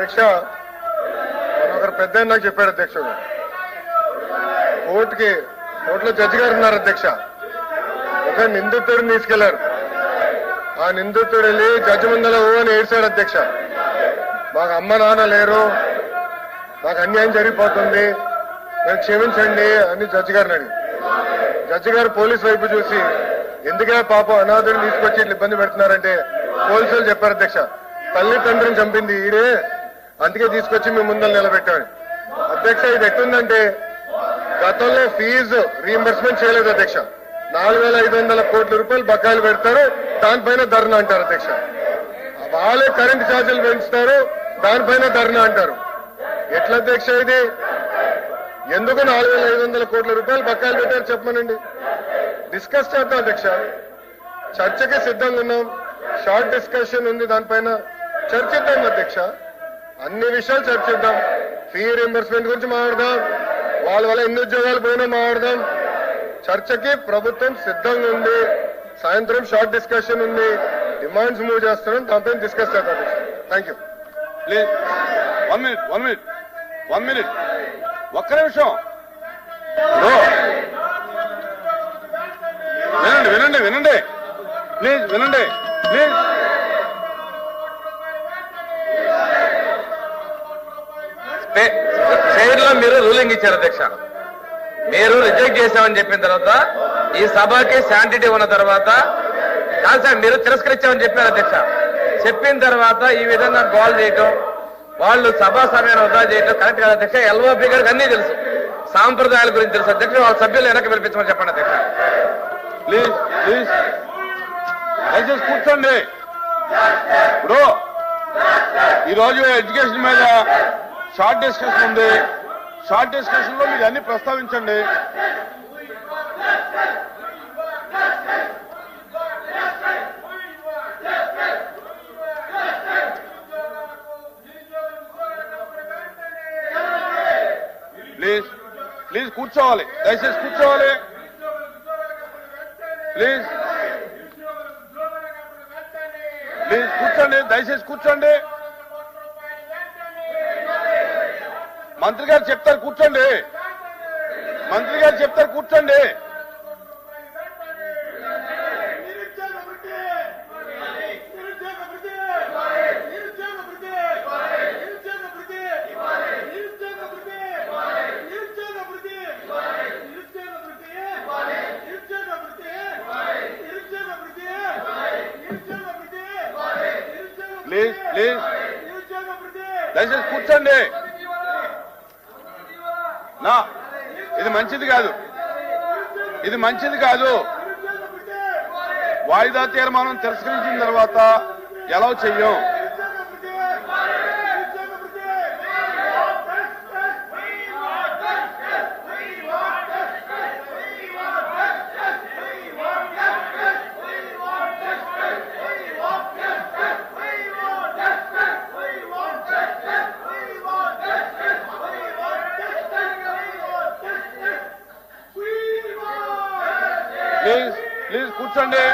అధ్యక్ష ఒకరు పెద్ద నాకు చెప్పాడు అధ్యక్షుడు కోర్టులో జడ్జి గారు ఉన్నారు అధ్యక్ష ఒక నిందితుడిని తీసుకెళ్లారు ఆ నిందితుడు వెళ్ళి జడ్జి ముందర ఓ అని ఏడ్చాడు అధ్యక్ష మాకు అమ్మ నాన్న లేరు మాకు అన్యాయం జరిగిపోతుంది నేను క్షమించండి అని జడ్జి గారిని అడిగి జడ్జి గారు పోలీసు వైపు చూసి ఎందుకే పాపం అనాథుడిని తీసుకొచ్చి ఇట్లా ఇబ్బంది పెడుతున్నారంటే పోలీసులు చెప్పారు అధ్యక్ష తల్లి తండ్రిని చంపింది ఈడే అందుకే తీసుకొచ్చి మేము ముందర నిలబెట్టాడు అధ్యక్ష ఇది ఎట్టుందంటే గతంలో ఫీజు రీఎంబర్స్మెంట్ చేయలేదు అధ్యక్ష 4,500 కోట్ల రూపాయలు బకాయిలు పెడతారు దానిపైన ధర్నా అంటారు అధ్యక్ష వాళ్ళే కరెంటు ఛార్జీలు పెంచుతారు దానిపైన ధర్నా అంటారు ఎట్లా అధ్యక్ష ఇది ఎందుకు 4,500 కోట్ల రూపాయలు బకాయిలు పెట్టారు చెప్పమనండి డిస్కస్ చేద్దాం అధ్యక్ష చర్చకి సిద్ధంగా ఉన్నాం షార్ట్ డిస్కషన్ ఉంది దానిపైన చర్చిద్దాం అధ్యక్ష అన్ని విషయాలు చర్చిద్దాం ఫీ రీఎంబర్స్మెంట్ గురించి మాట్లాడదాం వాళ్ళ వల్ల ఎన్ని ఉద్యోగాలు పోయినా మాట్లాడదాం చర్చకి ప్రభుత్వం సిద్ధంగా ఉంది సాయంత్రం షార్ట్ డిస్కషన్ ఉంది డిమాండ్స్ మూవ్ చేస్తున్నాం దానిపైన డిస్కస్ చేద్దాం అధ్యక్ష థ్యాంక్ యూ ప్లీజ్ 1 మినిట్ ఒక్క నిమిషం వినండి ప్లీజ్ వినండి ప్లీజ్ చైర్లో మీరు రూలింగ్ ఇచ్చారు అధ్యక్ష మీరు రిజెక్ట్ చేశామని చెప్పిన తర్వాత ఈ సభకి శాంటిటీ ఉన్న తర్వాత కాదు సార్ మీరు తిరస్కరించామని చెప్పారు అధ్యక్ష చెప్పిన తర్వాత ఈ విధంగా గోల్ చేయటం వాళ్ళు సభా సమయాన్ని వృధా చేయటం కరెక్ట్ కాదు అధ్యక్ష ఎల్ఓపి గారికి అన్నీ తెలుసు సాంప్రదాయాల గురించి తెలుసు అధ్యక్ష వాళ్ళ సభ్యులు వెనక్కి పిలిపించమని చెప్పండి అధ్యక్ష ప్లీజ్ దయచేసి కూర్చోండి ఇప్పుడు ఈరోజు ఎడ్యుకేషన్ మీద షార్ట్ డిస్కషన్ ఉంది షార్ట్ డిస్కషన్ లో మీరు అన్ని ప్రస్తావించండి ప్లీజ్ కూర్చోవాలి దయచేసి కూర్చోవాలి ప్లీజ్ కూర్చోండి దయచేసి కూర్చోండి మంత్రి గారు చెప్తారు కూర్చోండి ప్లీజ్ దయచేసి కూర్చోండి నా ఇది మంచిది కాదు వాయిదా తీర్మానం తిరస్కరించిన తర్వాత ఎలా చెయ్యం ప్లీజ్ కూర్చోండి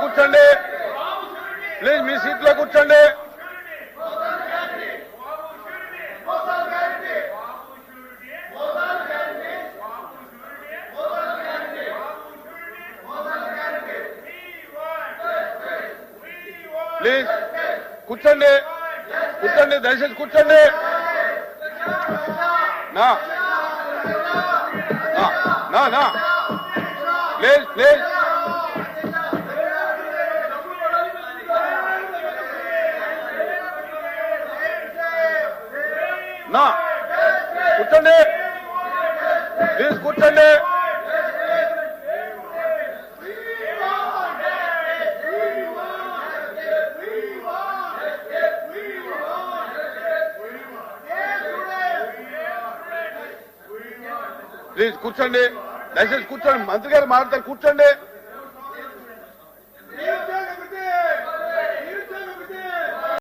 కూర్చోండి ప్లీజ్ మీ సీట్లో కూర్చోండి దయచేసి కూర్చోండి నా ప్లీజ్ నా కూర్చోండి ప్లీజ్ కూర్చోండి, దయచేసి కూర్చోండి. మంత్రి గారు మాట్లాడతారు, కూర్చోండి.